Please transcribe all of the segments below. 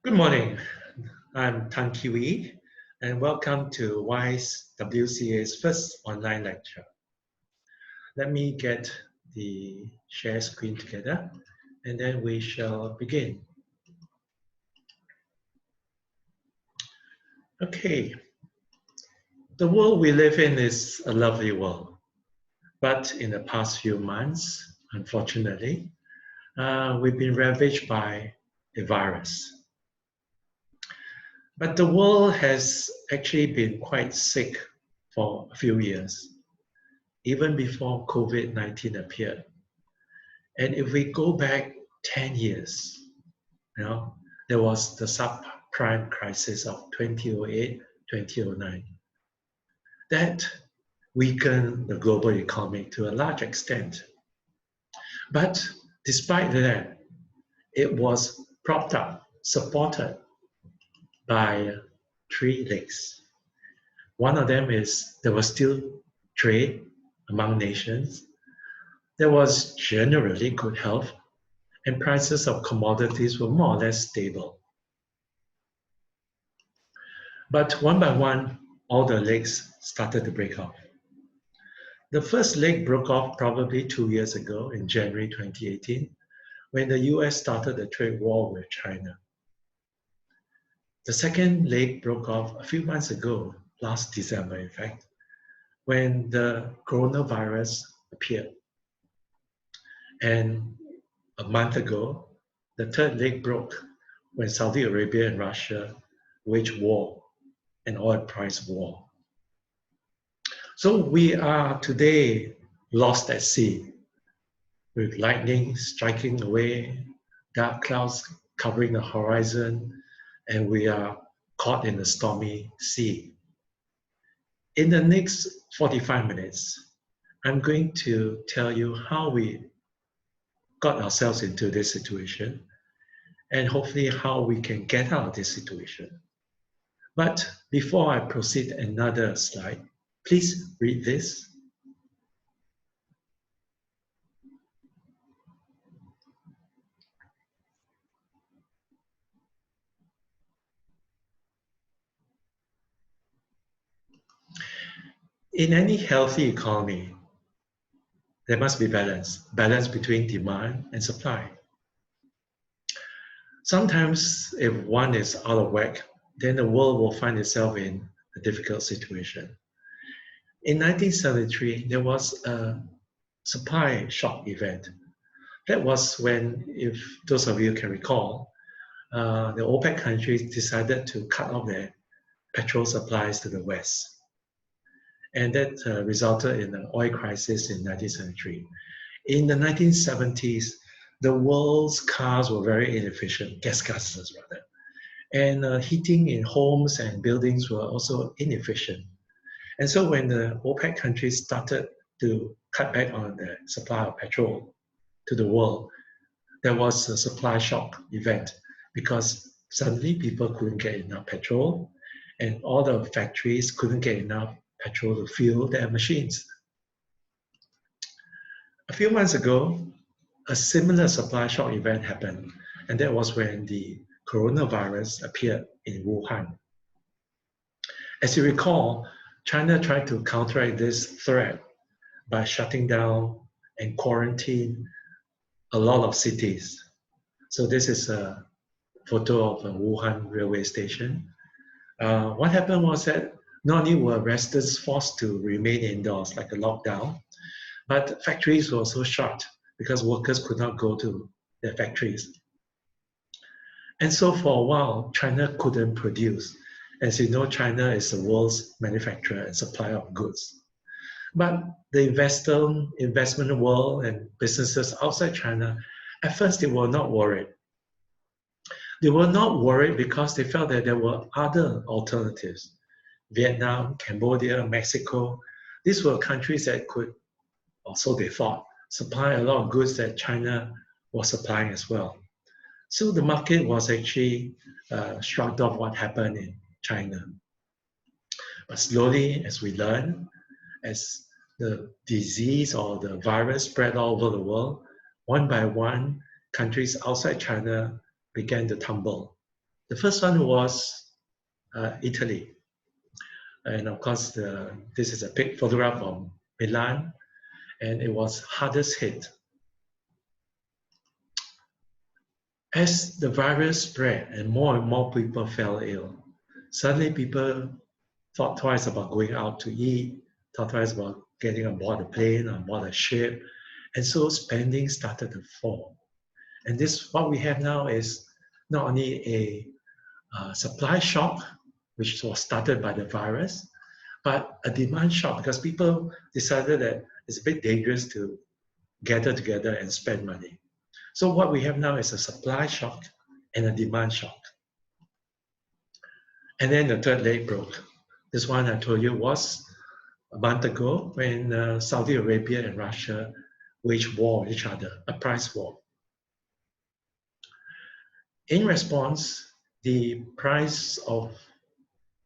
Good morning. I'm Tan Kiwi, and welcome to WISE WCA's first online lecture. Let me get the share screen together, and then we shall begin. Okay, the world we live in is a lovely world, but in the past few months, unfortunately, we've been ravaged by a virus. But the world has actually been quite sick for a few years, even before COVID-19 appeared. And if we go back 10 years, there was the subprime crisis of 2008, 2009. That weakened the global economy to a large extent. But despite that, it was propped up, supported by three legs. One of them is there was still trade among nations. There was generally good health, and prices of commodities were more or less stable. But one by one, all the legs started to break off. The first leg broke off probably 2 years ago in January 2018, when the US started the trade war with China. The second leg broke off a few months ago, last December in fact, when the coronavirus appeared. And a month ago, the third leg broke when Saudi Arabia and Russia waged war, an oil price war. So we are today lost at sea, with lightning striking away, dark clouds covering the horizon, and we are caught in a stormy sea. In the next 45 minutes, I'm going to tell you how we got ourselves into this situation, and hopefully how we can get out of this situation. But before I proceed another slide, please read this. In any healthy economy, there must be balance between demand and supply. Sometimes if one is out of whack, then the world will find itself in a difficult situation. In 1973, there was a supply shock event. That was when, if those of you can recall, the OPEC countries decided to cut off their petrol supplies to the West. And that resulted in an oil crisis in 1973. In the 1970s, the world's cars were very inefficient, gas guzzlers rather. And heating in homes and buildings were also inefficient. And so when the OPEC countries started to cut back on the supply of petrol to the world, there was a supply shock event because suddenly people couldn't get enough petrol and all the factories couldn't get enough petrol to fuel their machines. A few months ago, a similar supply shock event happened, and that was when the coronavirus appeared in Wuhan. As you recall, China tried to counteract this threat by shutting down and quarantine a lot of cities. So this is a photo of a Wuhan railway station. What happened was that not only were residents forced to remain indoors like a lockdown, but factories were also shut because workers could not go to their factories. And so for a while, China couldn't produce. As you know, China is the world's manufacturer and supplier of goods. But the investment world and businesses outside China, at first they were not worried. They were not worried because they felt that there were other alternatives. Vietnam, Cambodia, Mexico, these were countries that could, or so they thought, supply a lot of goods that China was supplying as well. So the market was actually shrugged off what happened in China. But slowly, as we learn, as the disease or the virus spread all over the world, one by one, countries outside China began to tumble. The first one was Italy. And of course, this is a big photograph from Milan, and it was hardest hit. As the virus spread and more people fell ill, suddenly people thought twice about going out to eat, thought twice about getting aboard a plane, aboard a ship, and so spending started to fall. And this, what we have now is not only a supply shock, which was started by the virus, but a demand shock because people decided that it's a bit dangerous to gather together and spend money. So what we have now is a supply shock and a demand shock. And then the third leg broke. This one I told you was a month ago when Saudi Arabia and Russia waged war with each other, a price war. In response, the price of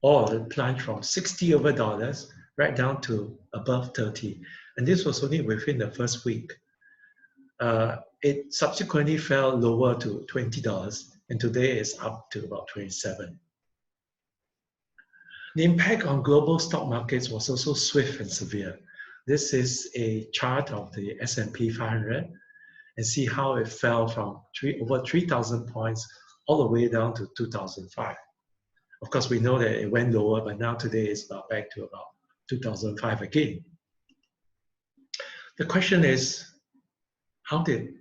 oil plunged from $60 over right down to above 30. And this was only within the first week. It subsequently fell lower to $20, and today it's up to about 27. The impact on global stock markets was also swift and severe. This is a chart of the S&P 500, and see how it fell from over 3,000 points all the way down to 2005. Of course, we know that it went lower, but now today it's back to about 2005 again. The question is,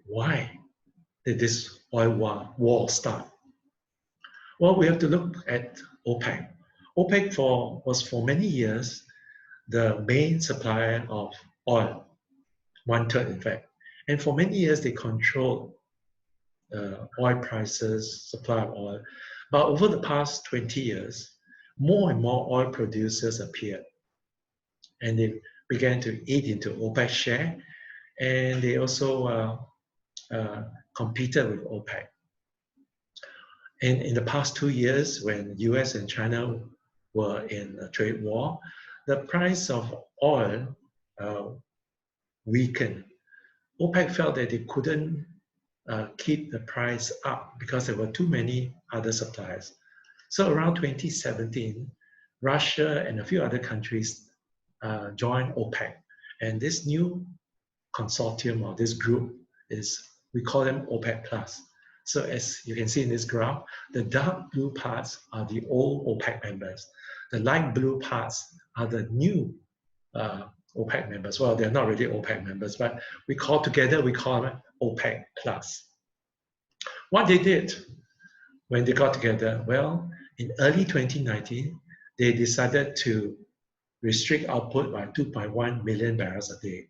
why did this oil war start? Well, we have to look at OPEC. OPEC was for many years the main supplier of oil, 1/3 in fact. And for many years, they controlled oil prices, supply of oil. But over the past 20 years, more and more oil producers appeared. And they began to eat into OPEC's share. And they also competed with OPEC. And in the past 2 years, when US and China were in a trade war, the price of oil weakened. OPEC felt that they couldn't keep the price up because there were too many other suppliers. So around 2017, Russia and a few other countries joined OPEC. And this new consortium or this group we call them OPEC Plus. So as you can see in this graph, the dark blue parts are the old OPEC members. The light blue parts are the new OPEC members. Well, they're not really OPEC members, but we call them OPEC Plus. What they did when they got together, well, in early 2019, they decided to restrict output by 2.1 million barrels a day.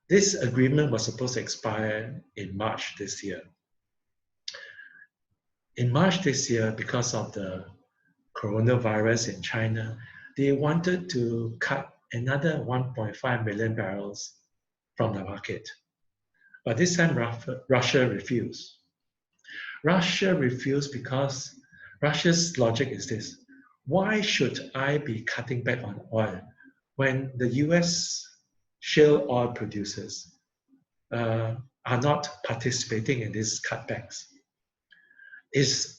This agreement was supposed to expire in March this year. In March this year, because of the coronavirus in China, they wanted to cut another 1.5 million barrels from the market. But this time, Russia refused. Russia refused because Russia's logic is this: why should I be cutting back on oil when the US shale oil producers are not participating in these cutbacks?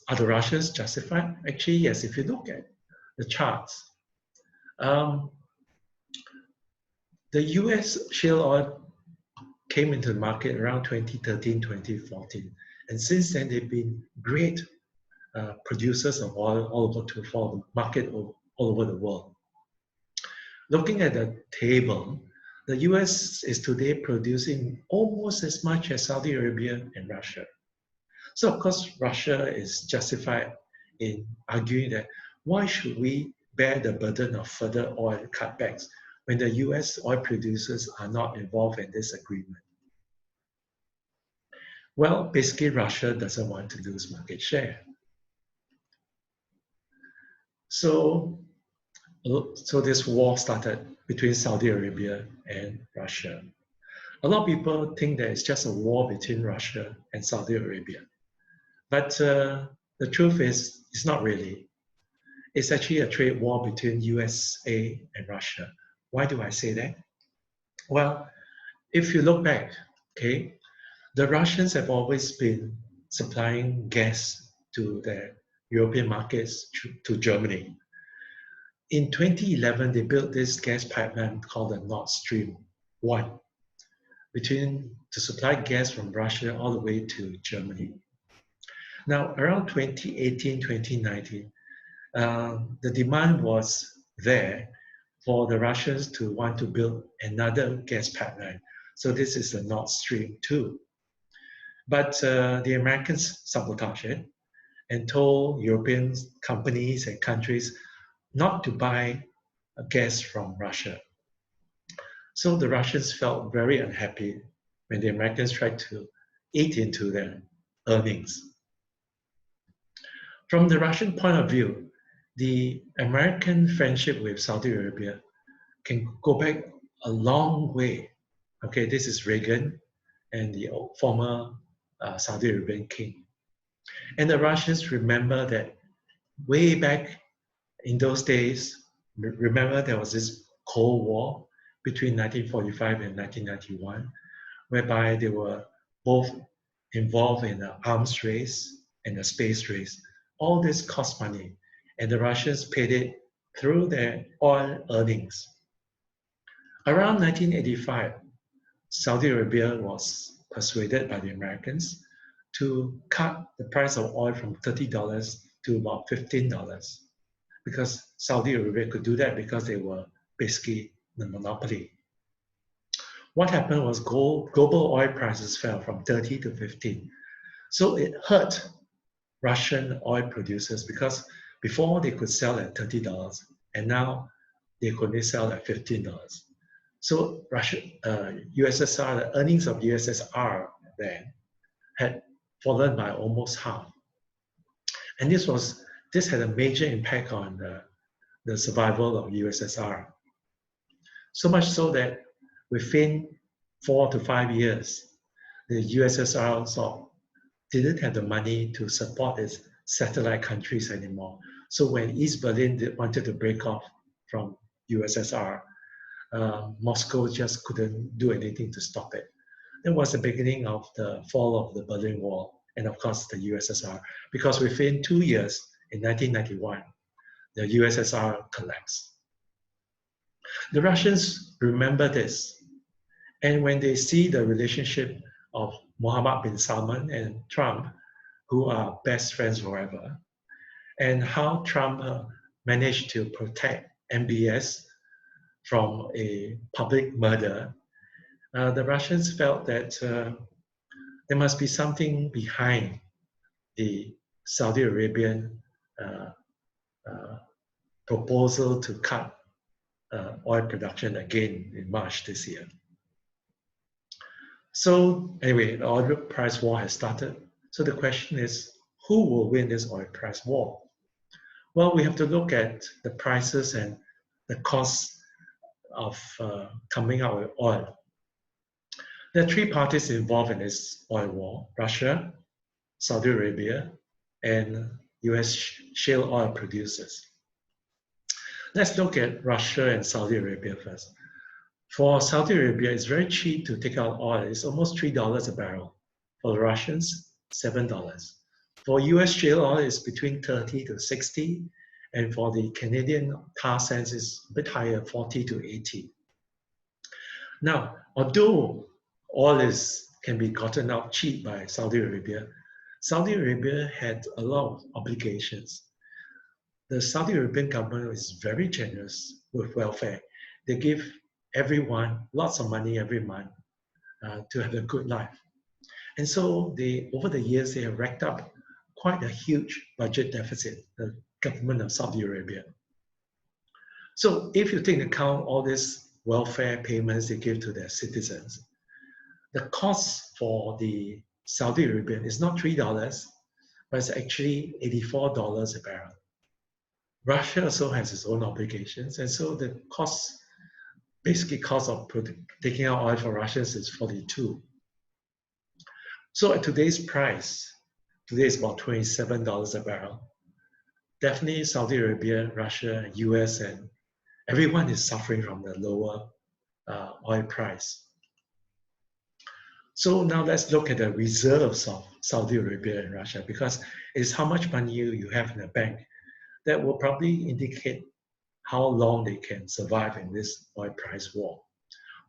Are the Russians justified? Actually, yes. If you look at the charts, the US shale oil came into the market around 2013, 2014. And since then, they've been great producers of oil for the market all over the world. Looking at the table, the US is today producing almost as much as Saudi Arabia and Russia. So of course, Russia is justified in arguing that why should we bear the burden of further oil cutbacks when the US oil producers are not involved in this agreement? Well, basically, Russia doesn't want to lose market share. So this war started between Saudi Arabia and Russia. A lot of people think that it's just a war between Russia and Saudi Arabia. But the truth is, it's not really. It's actually a trade war between USA and Russia. Why do I say that? Well, if you look back, okay, the Russians have always been supplying gas to their European markets to Germany. In 2011, they built this gas pipeline called the Nord Stream 1 to supply gas from Russia all the way to Germany. Now, around 2018, 2019, the demand was there for the Russians to want to build another gas pipeline. So this is the Nord Stream 2. But the Americans sabotaged it and told European companies and countries not to buy gas from Russia. So the Russians felt very unhappy when the Americans tried to eat into their earnings. From the Russian point of view, the American friendship with Saudi Arabia can go back a long way. Okay, this is Reagan and the former Saudi Arabian king. And the Russians remember that way back in those days, remember there was this Cold War between 1945 and 1991, whereby they were both involved in an arms race and a space race. All this cost money, and the Russians paid it through their oil earnings. Around 1985, Saudi Arabia was persuaded by the Americans to cut the price of oil from $30 to about $15, because Saudi Arabia could do that because they were basically the monopoly. What happened was global oil prices fell from 30 to 15. So it hurt Russian oil producers because before they could sell at $30 and now they could only sell at $15. So USSR, the earnings of USSR then had fallen by almost half. And this had a major impact on the survival of USSR. So much so that within 4 to 5 years, the USSR didn't have the money to support its satellite countries anymore. So when East Berlin wanted to break off from USSR, Moscow just couldn't do anything to stop it. That was the beginning of the fall of the Berlin Wall and of course the USSR, because within 2 years, in 1991, the USSR collapsed. The Russians remember this, and when they see the relationship of Mohammed bin Salman and Trump, who are best friends forever, and how Trump managed to protect MBS from a public murder, the Russians felt that there must be something behind the Saudi Arabian proposal to cut oil production again in March this year. So anyway, the oil price war has started. So the question is, who will win this oil price war? Well, we have to look at the prices and the costs of coming out with oil. There are three parties involved in this oil war: Russia, Saudi Arabia, and US shale oil producers. Let's look at Russia and Saudi Arabia first. For Saudi Arabia, it's very cheap to take out oil. It's almost $3 a barrel. For the Russians, $7. For US shale oil, it's between 30 to 60. And for the Canadian tar sands, it's a bit higher, 40 to 80. Now, although oil can be gotten out cheap by Saudi Arabia had a lot of obligations. The Saudi Arabian government is very generous with welfare. They give everyone lots of money every month to have a good life. And so over the years, they have racked up quite a huge budget deficit, the government of Saudi Arabia. So if you take into account all these welfare payments they give to their citizens, the cost for the Saudi Arabian is not $3, but it's actually $84 a barrel. Russia also has its own obligations, and so the cost of taking out oil for Russians is 42. So at today's price, today is about $27 a barrel. Definitely Saudi Arabia, Russia, US, and everyone is suffering from the lower oil price. So now let's look at the reserves of Saudi Arabia and Russia, because it's how much money you have in the bank that will probably indicate how long they can survive in this oil price war.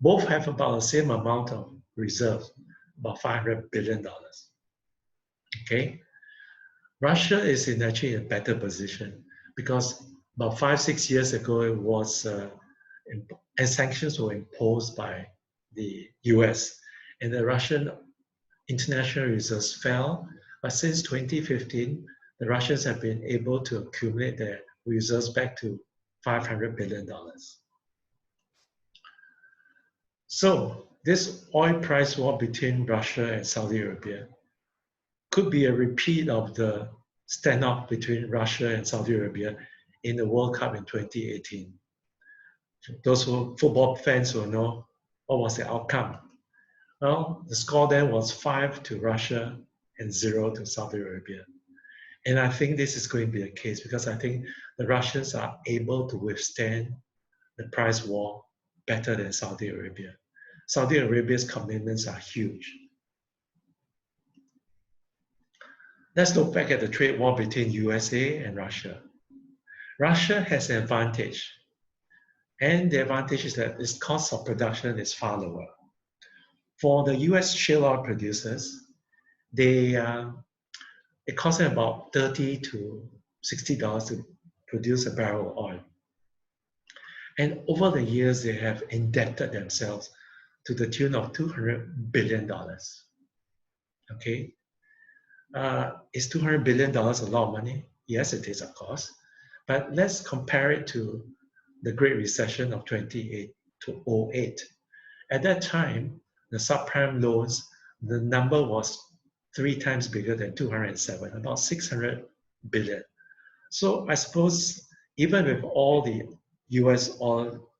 Both have about the same amount of reserves, about $500 billion. Okay, Russia is in actually a better position because about 5-6 years ago it was and sanctions were imposed by the US, and the Russian international reserves fell. But since 2015, the Russians have been able to accumulate their reserves back to $500 billion. So this oil price war between Russia and Saudi Arabia could be a repeat of the standoff between Russia and Saudi Arabia in the World Cup in 2018. Those who football fans will know what was the outcome. Well, the score then was 5 to Russia and 0 to Saudi Arabia. And I think this is going to be the case because I think the Russians are able to withstand the price war better than Saudi Arabia. Saudi Arabia's commitments are huge. Let's look back at the trade war between USA and Russia. Russia has an advantage, and the advantage is that its cost of production is far lower. For the US shale oil producers, it costs them about $30 to $60 to produce a barrel of oil. And over the years, they have indebted themselves to the tune of $200 billion. Okay, is $200 billion a lot of money? Yes, it is, of course. But let's compare it to the Great Recession of 2008 to 2008. At that time, the subprime loans, the number was 3 times bigger than 207, about 600 billion. So I suppose even with all the US oil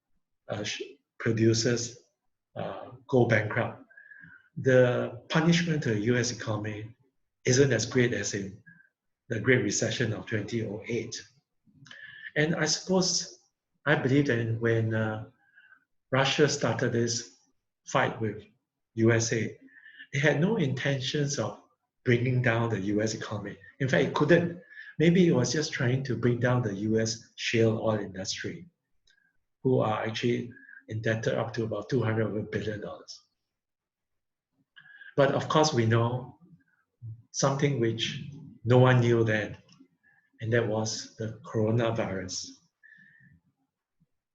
producers go bankrupt, the punishment to the US economy isn't as great as in the Great Recession of 2008. And I suppose, I believe that when Russia started this fight with USA, it had no intentions of bringing down the US economy. In fact, it couldn't. Maybe it was just trying to bring down the US shale oil industry, who are actually indebted up to about $200 billion. But of course, we know something which no one knew then, and that was the coronavirus.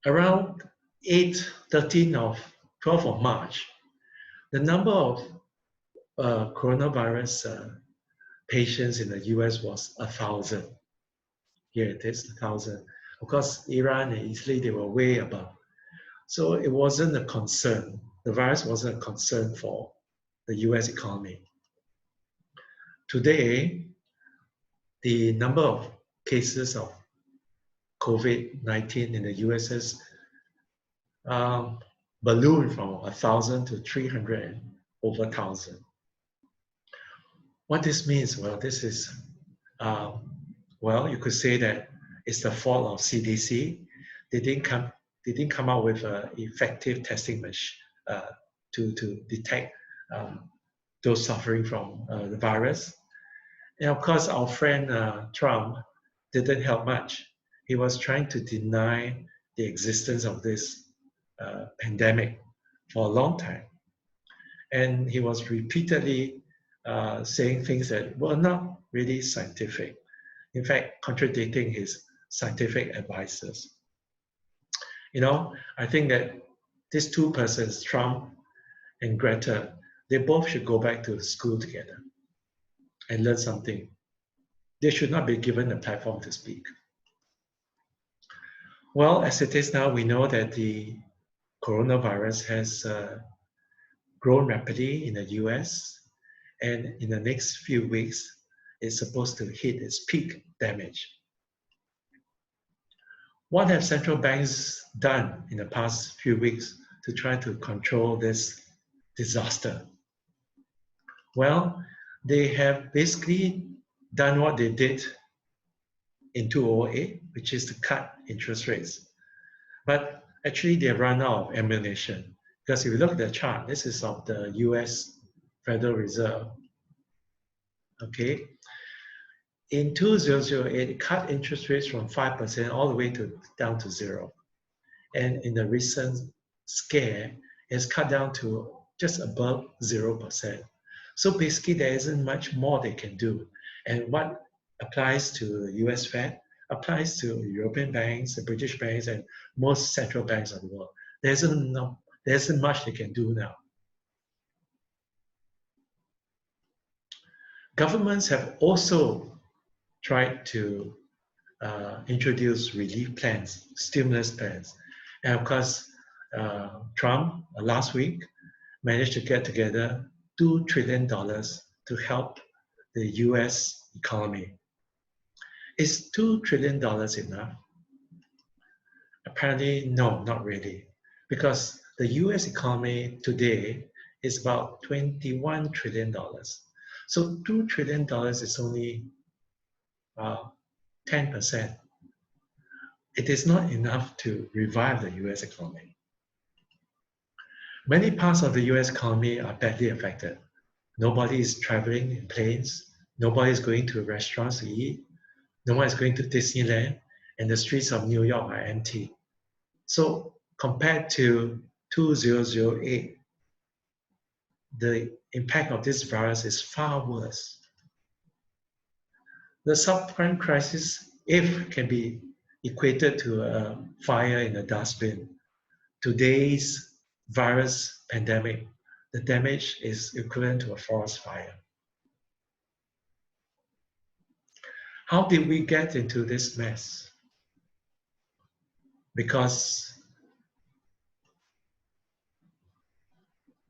Around 12th of March, the number of coronavirus patients in the US was 1,000. Here it is, 1,000. Of course, Iran and Italy, they were way above. So it wasn't a concern. The virus wasn't a concern for the US economy. Today, the number of cases of COVID-19 in the US has ballooned from 1,000 to 300 and over 1,000. What this means, well, this is, you could say that it's the fault of CDC. They didn't come out with an effective testing machine to detect those suffering from the virus. And of course, our friend Trump didn't help much. He was trying to deny the existence of this pandemic for a long time. And he was repeatedly saying things that were not really scientific. In fact, contradicting his scientific advisors. You know, I think that these two persons, Trump and Greta, they both should go back to school together and learn something. They should not be given a platform to speak. Well, as it is now, we know that the coronavirus has grown rapidly in the US, and in the next few weeks, it's supposed to hit its peak damage. What have central banks done in the past few weeks to try to control this disaster? Well, they have basically done what they did in 2008, which is to cut interest rates. But actually, they run out of ammunition. Because if you look at the chart, this is of the US Federal Reserve. Okay. In 2008, it cut interest rates from 5% all the way down to zero. And in the recent scare, it's cut down to just above 0%. So basically, there isn't much more they can do. And what applies to the US Fed applies to European banks, the British banks, and most central banks of the world. There isn't much they can do now. Governments have also tried to introduce relief plans, stimulus plans. And of course, Trump last week managed to get together $2 trillion to help the US economy. Is $2 trillion enough? Apparently, no, not really. Because the US economy today is about $21 trillion. So $2 trillion is only 10%. It is not enough to revive the US economy. Many parts of the US economy are badly affected. Nobody is traveling in planes. Nobody is going to restaurants to eat. No one is going to Disneyland, and the streets of New York are empty. So compared to 2008, the impact of this virus is far worse. The subprime crisis, if can be equated to a fire in a dustbin, today's virus pandemic, the damage is equivalent to a forest fire. How did we get into this mess? Because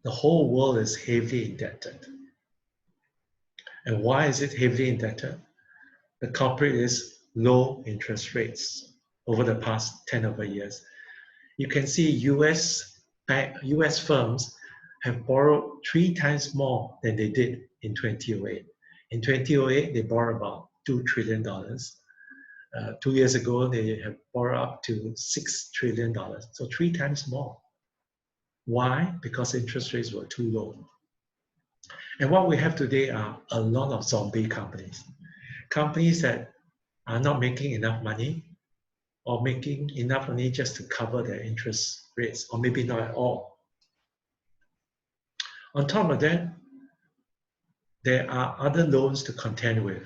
the whole world is heavily indebted. And why is it heavily indebted? The culprit is low interest rates over the past 10 over years. You can see US firms have borrowed 3 times more than they did in 2008. In 2008, they borrowed about $2 trillion. 2 years ago, they have borrowed up to $6 trillion, so 3 times more. Why? Because interest rates were too low. And what we have today are a lot of zombie companies. Companies that are not making enough money or making enough money just to cover their interest rates, or maybe not at all. On top of that, there are other loans to contend with.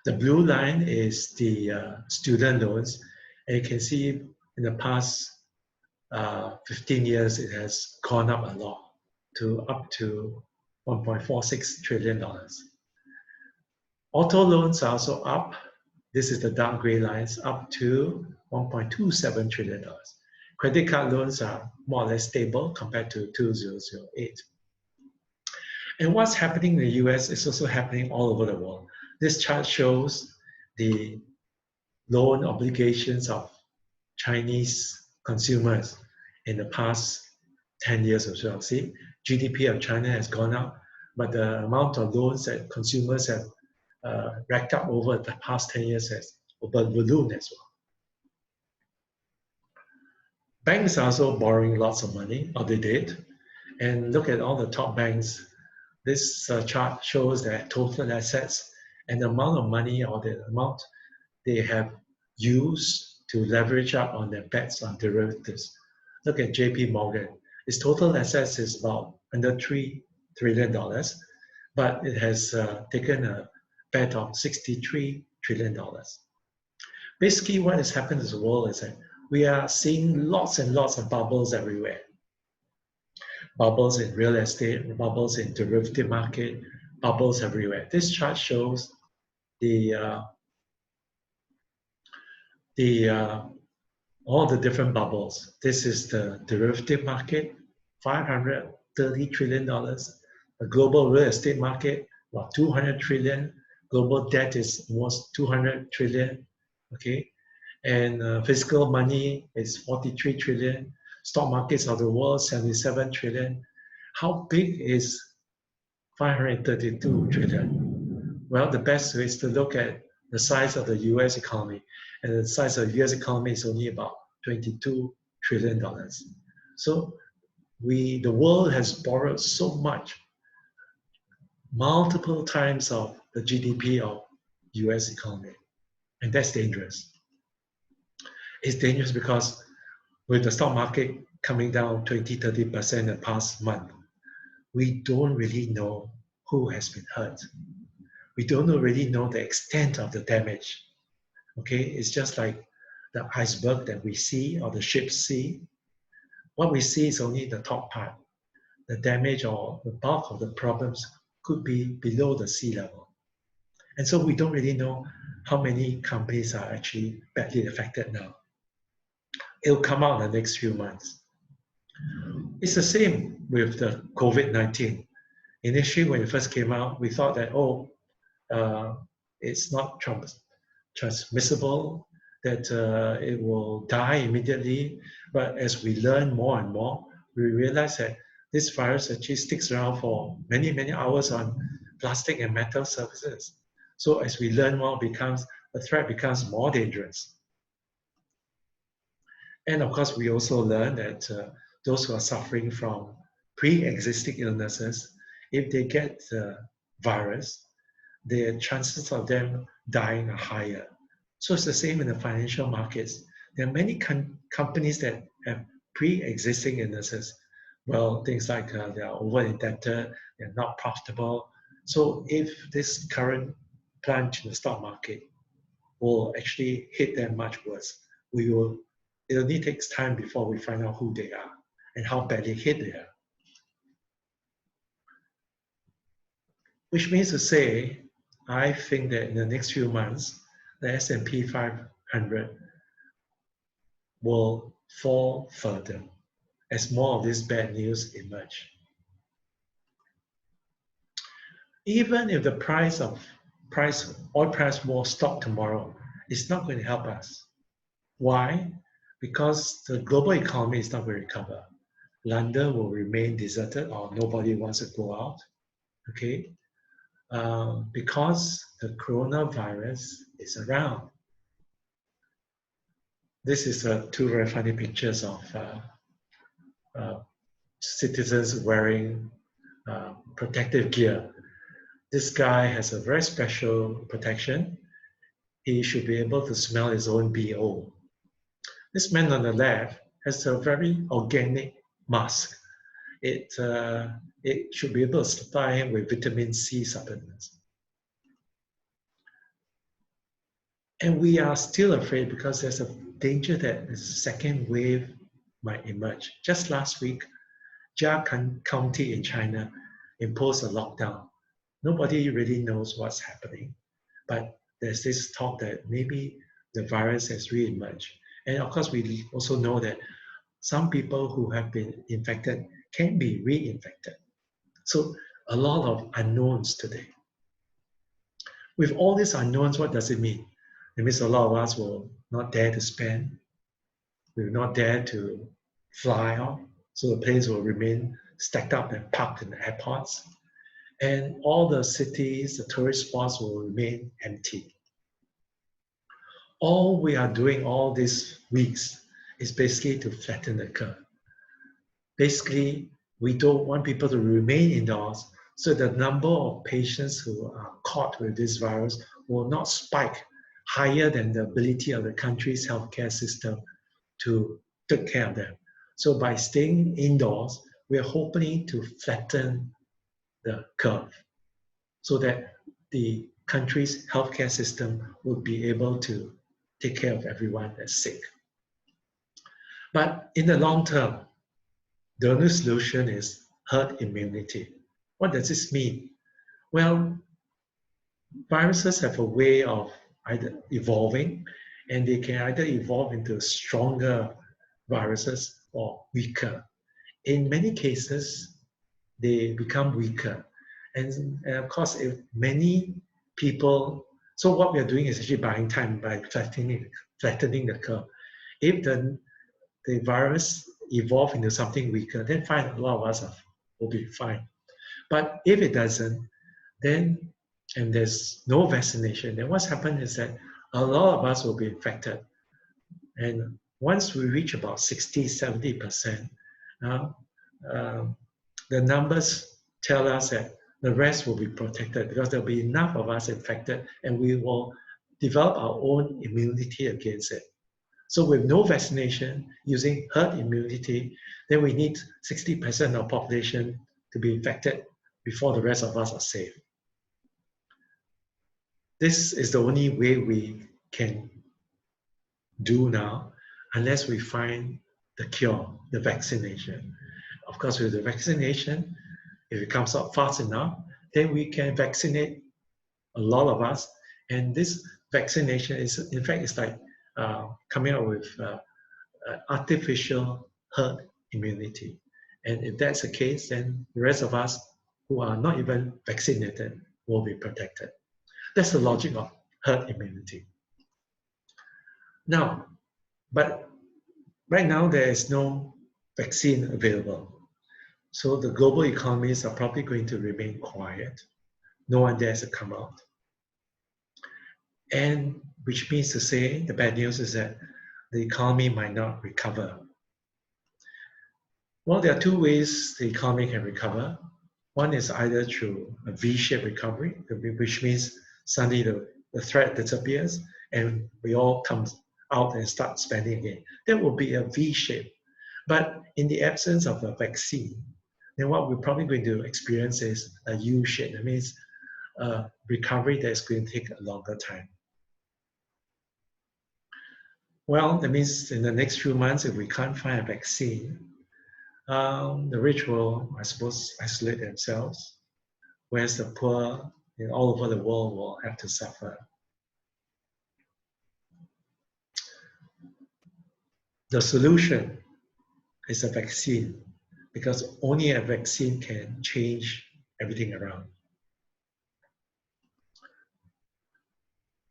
The blue line is the student loans, and you can see in the past 15 years, it has gone up a lot up to $1.46 trillion. Auto loans are also up. This is the dark gray lines, up to $1.27 trillion. Credit card loans are more or less stable compared to 2008. And what's happening in the US is also happening all over the world. This chart shows the loan obligations of Chinese consumers in the past 10 years or so. See, GDP of China has gone up, but the amount of loans that consumers have racked up over the past 10 years has ballooned as well. Banks are also borrowing lots of money, or they did. And look at all the top banks. This chart shows their total assets and the amount of money or the amount they have used to leverage up on their bets on derivatives. Look at JP Morgan. Its total assets is about under $3 trillion, but it has taken a bet of $63 trillion. Basically, what has happened in the world is that we are seeing lots and lots of bubbles everywhere. Bubbles in real estate, bubbles in derivative market, bubbles everywhere. This chart shows all the different bubbles. This is the derivative market, $530 trillion. The global real estate market, about 200 trillion. Global debt is almost 200 trillion. Okay, and physical money is 43 trillion. Stock markets of the world, 77 trillion. How big is 532 trillion? Well, the best way is to look at the size of the US economy. And the size of the US economy is only about $22 trillion. So the world has borrowed so much multiple times of the GDP of US economy. And that's dangerous. It's dangerous because with the stock market coming down 20, 30% in the past month, we don't really know who has been hurt. We don't really know the extent of the damage. Okay, it's just like the iceberg that we see or the ship see. What we see is only the top part. The damage or the bulk of the problems could be below the sea level. And so we don't really know how many companies are actually badly affected now. It'll come out in the next few months. It's the same with the COVID-19. Initially, when it first came out, we thought that, it's not transmissible, that it will die immediately. But as we learn more and more, we realize that this virus actually sticks around for many, many hours on plastic and metal surfaces. So as we learn more, the threat becomes more dangerous. And of course, we also learn that those who are suffering from pre-existing illnesses, if they get the virus, the chances of them dying are higher. So it's the same in the financial markets. There are many companies that have pre-existing illnesses. Well, things like they are over-indebted, they're not profitable. So if this current plunge in the stock market will actually hit them much worse, it only takes time before we find out who they are and how badly hit they are. Which means to say, I think that in the next few months, the S&P 500 will fall further as more of this bad news emerge. Even if the oil price will stop tomorrow, it's not going to help us. Why? Because the global economy is not going to recover. London will remain deserted or nobody wants to go out. Okay? Because the coronavirus is around. This is two very funny pictures of citizens wearing protective gear. This guy has a very special protection. He should be able to smell his own BO. This man on the left has a very organic mask. It should be able to supply him with vitamin C supplements. And we are still afraid because there's a danger that a second wave might emerge. Just last week, Jia County in China imposed a lockdown. Nobody really knows what's happening, but there's this talk that maybe the virus has re-emerged. And of course, we also know that some people who have been infected can be reinfected. So a lot of unknowns today. With all these unknowns, what does it mean? It means a lot of us will not dare to spend. We will not dare to fly off. So the planes will remain stacked up and parked in the airports. And all the cities, the tourist spots will remain empty. All we are doing all these weeks is basically to flatten the curve. Basically, we don't want people to remain indoors, so the number of patients who are caught with this virus will not spike higher than the ability of the country's healthcare system to take care of them. So by staying indoors, we are hoping to flatten the curve so that the country's healthcare system will be able to take care of everyone that's sick. But in the long term, the only solution is herd immunity. What does this mean? Well, viruses have a way of either evolving, and they can either evolve into stronger viruses or weaker. In many cases, they become weaker. And of course, if many people, so what we are doing is actually buying time by flattening the curve. If the virus evolve into something weaker, then fine, a lot of us will be fine. But if it doesn't, then, and there's no vaccination, then what's happened is that a lot of us will be infected. And once we reach about 60, 70%, the numbers tell us that the rest will be protected because there'll be enough of us infected and we will develop our own immunity against it. So with no vaccination, using herd immunity, then we need 60% of the population to be infected before the rest of us are safe. This is the only way we can do now, unless we find the cure, the vaccination. Of course, with the vaccination, if it comes out fast enough, then we can vaccinate a lot of us. And this vaccination is, in fact, it's like coming up with artificial herd immunity. And if that's the case, then the rest of us who are not even vaccinated will be protected. That's the logic of herd immunity. Now, but right now there is no vaccine available. So the global economies are probably going to remain quiet. No one dares to come out. And which means to say, the bad news is that the economy might not recover. Well, there are two ways the economy can recover. One is either through a V-shaped recovery, which means suddenly the threat disappears and we all come out and start spending again. That will be a V-shape. But in the absence of a vaccine, then what we're probably going to experience is a U-shape. That means a recovery that is going to take a longer time. Well, that means in the next few months, if we can't find a vaccine, the rich will, I suppose, isolate themselves, whereas the poor all over the world will have to suffer. The solution is a vaccine, because only a vaccine can change everything around.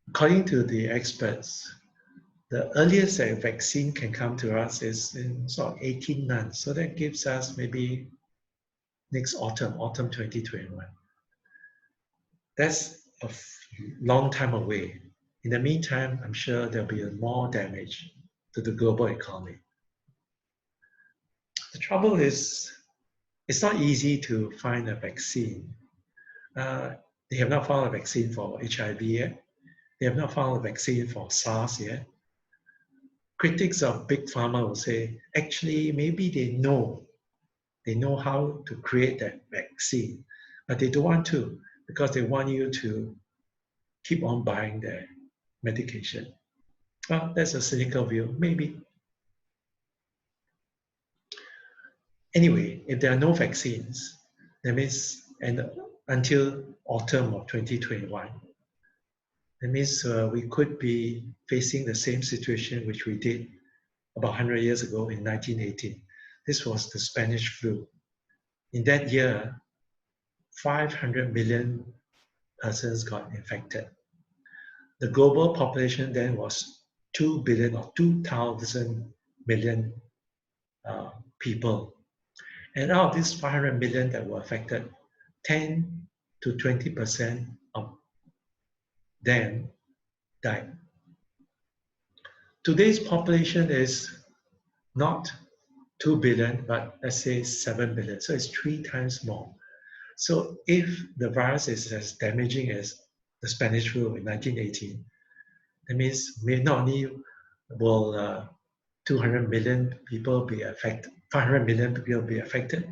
According to the experts, the earliest a vaccine can come to us is in sort of 18 months. So that gives us maybe next autumn 2021. That's a long time away. In the meantime, I'm sure there'll be more damage to the global economy. The trouble is, it's not easy to find a vaccine. They have not found a vaccine for HIV yet. They have not found a vaccine for SARS yet. Critics of Big Pharma will say, actually, maybe they know how to create that vaccine, but they don't want to because they want you to keep on buying their medication. Well, that's a cynical view, maybe. Anyway, if there are no vaccines, that means until autumn of 2021, that means we could be facing the same situation which we did about 100 years ago in 1918. This was the Spanish flu. In that year, 500 million persons got infected. The global population then was 2 billion or 2,000 million people. And out of these 500 million that were affected, 10 to 20% of them died. Today's population is not 2 billion, but let's say 7 billion. So it's 3 times more. So if the virus is as damaging as the Spanish flu in 1918, that means not only will 200 million people be affected, 500 million people be affected,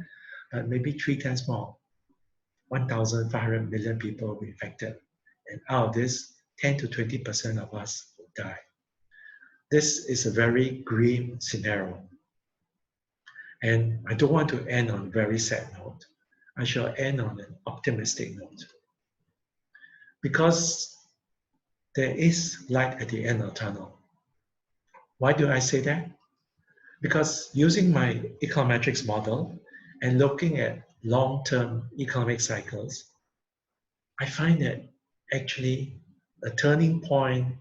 but maybe 3 times more. 1,500 million people will be infected. And out of this, 10 to 20% of us will die. This is a very grim scenario. And I don't want to end on a very sad note. I shall end on an optimistic note. Because there is light at the end of the tunnel. Why do I say that? Because using my econometrics model and looking at long-term economic cycles, I find that actually a turning point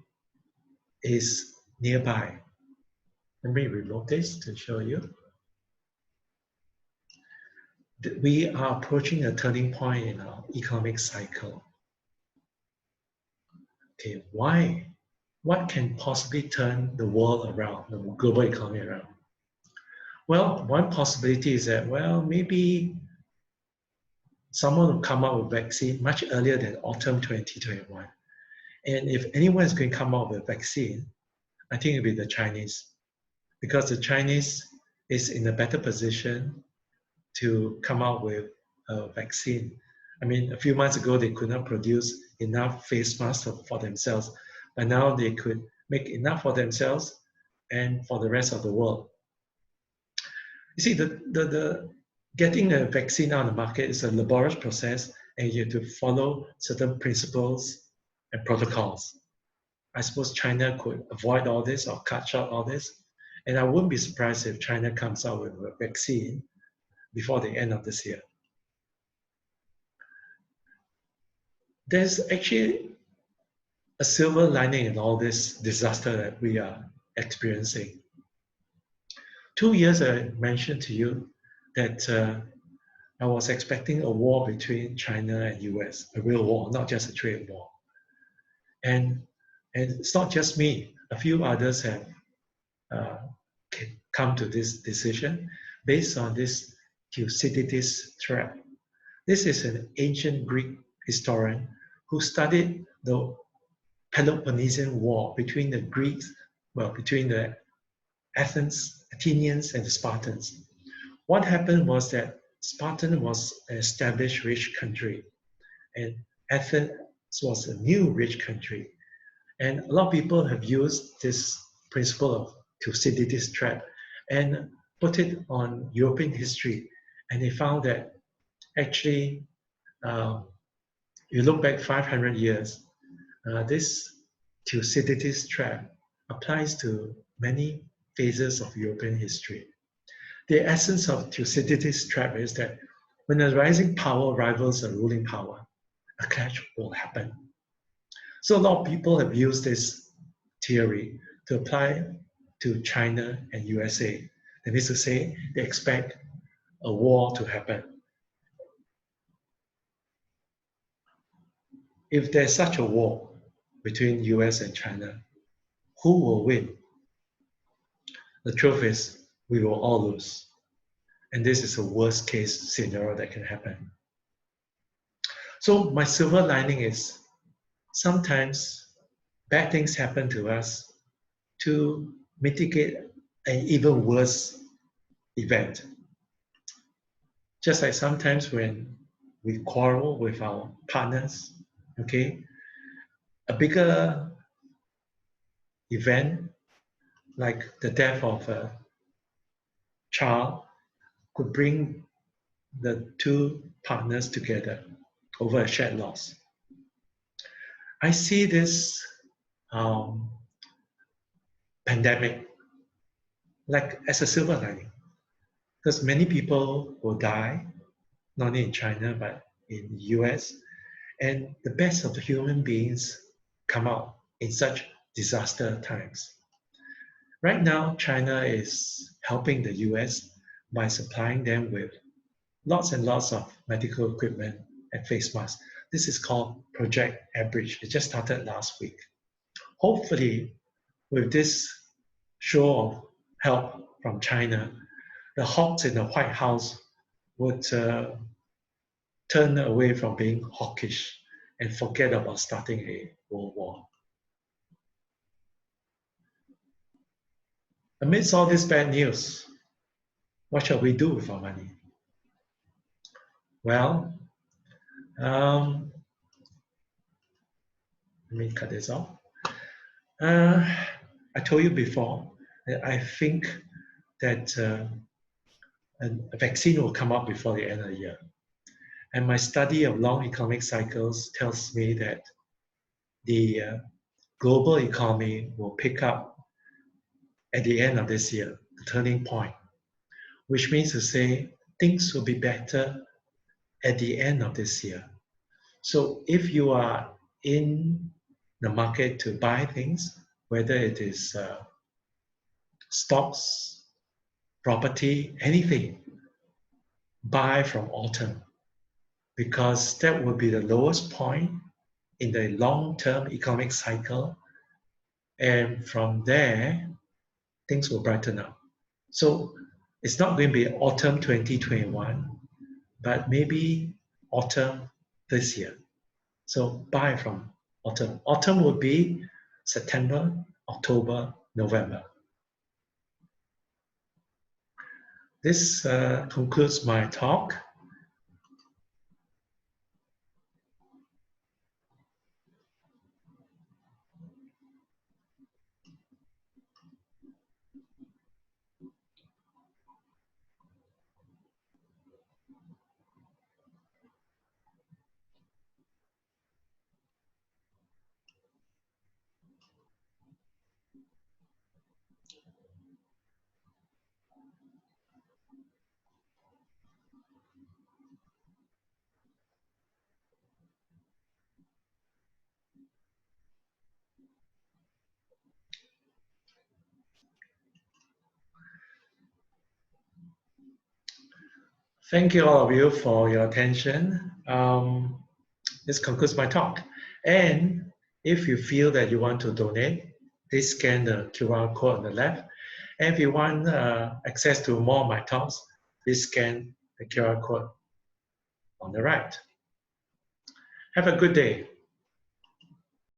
is nearby. Let me remove this to show you. We are approaching a turning point in our economic cycle. Okay, why? What can possibly turn the world around, the global economy around? Well, one possibility is that, well, maybe someone will come out with vaccine much earlier than autumn 2021. And if anyone is going to come out with a vaccine, I think it'll be the Chinese, because the Chinese is in a better position to come out with a vaccine. I mean, a few months ago, they could not produce enough face masks for themselves, but now they could make enough for themselves and for the rest of the world. You see, the getting a vaccine on the market is a laborious process, and you have to follow certain principles and protocols. I suppose China could avoid all this or cut short all this, and I wouldn't be surprised if China comes out with a vaccine before the end of this year. There's actually a silver lining in all this disaster that we are experiencing. 2 years I mentioned to you that I was expecting a war between China and US, a real war, not just a trade war. And it's not just me, a few others have come to this decision based on this Thucydides threat. This is an ancient Greek historian who studied the Peloponnesian War between the Greeks, between the Athenians and the Spartans. What happened was that Spartan was an established rich country, and Athens was a new rich country. And a lot of people have used this principle of Thucydides trap and put it on European history. And they found that actually, you look back 500 years, this Thucydides trap applies to many phases of European history. The essence of Thucydides trap is that when a rising power rivals a ruling power, a clash will happen. So a lot of people have used this theory to apply to China and USA. That is to say, they expect a war to happen. If there's such a war between US and China, who will win? The truth is, we will all lose. And this is a worst case scenario that can happen. So my silver lining is sometimes bad things happen to us to mitigate an even worse event. Just like sometimes when we quarrel with our partners, okay, a bigger event like the death of a child could bring the two partners together over a shared loss. I see this pandemic like as a silver lining, because many people will die, not only in China, but in the US, and the best of the human beings come out in such disaster times. Right now, China is helping the US by supplying them with lots and lots of medical equipment and face masks. This is called Project Airbridge. It just started last week. Hopefully, with this show of help from China, the hawks in the White House would turn away from being hawkish and forget about starting a world war. Amidst all this bad news, what shall we do with our money? Well, let me cut this off. I told you before that I think that a vaccine will come out before the end of the year. And my study of long economic cycles tells me that the global economy will pick up at the end of this year, the turning point, which means to say things will be better at the end of this year. So if you are in the market to buy things, whether it is stocks, property, anything, buy from autumn, because that will be the lowest point in the long-term economic cycle. And from there, things will brighten up. So it's not going to be autumn 2021, but maybe autumn this year. So buy from autumn. Autumn would be September, October, November. This concludes my talk. Thank you all of you for your attention. This concludes my talk. And if you feel that you want to donate, please scan the QR code on the left. And if you want access to more of my talks, please scan the QR code on the right. Have a good day.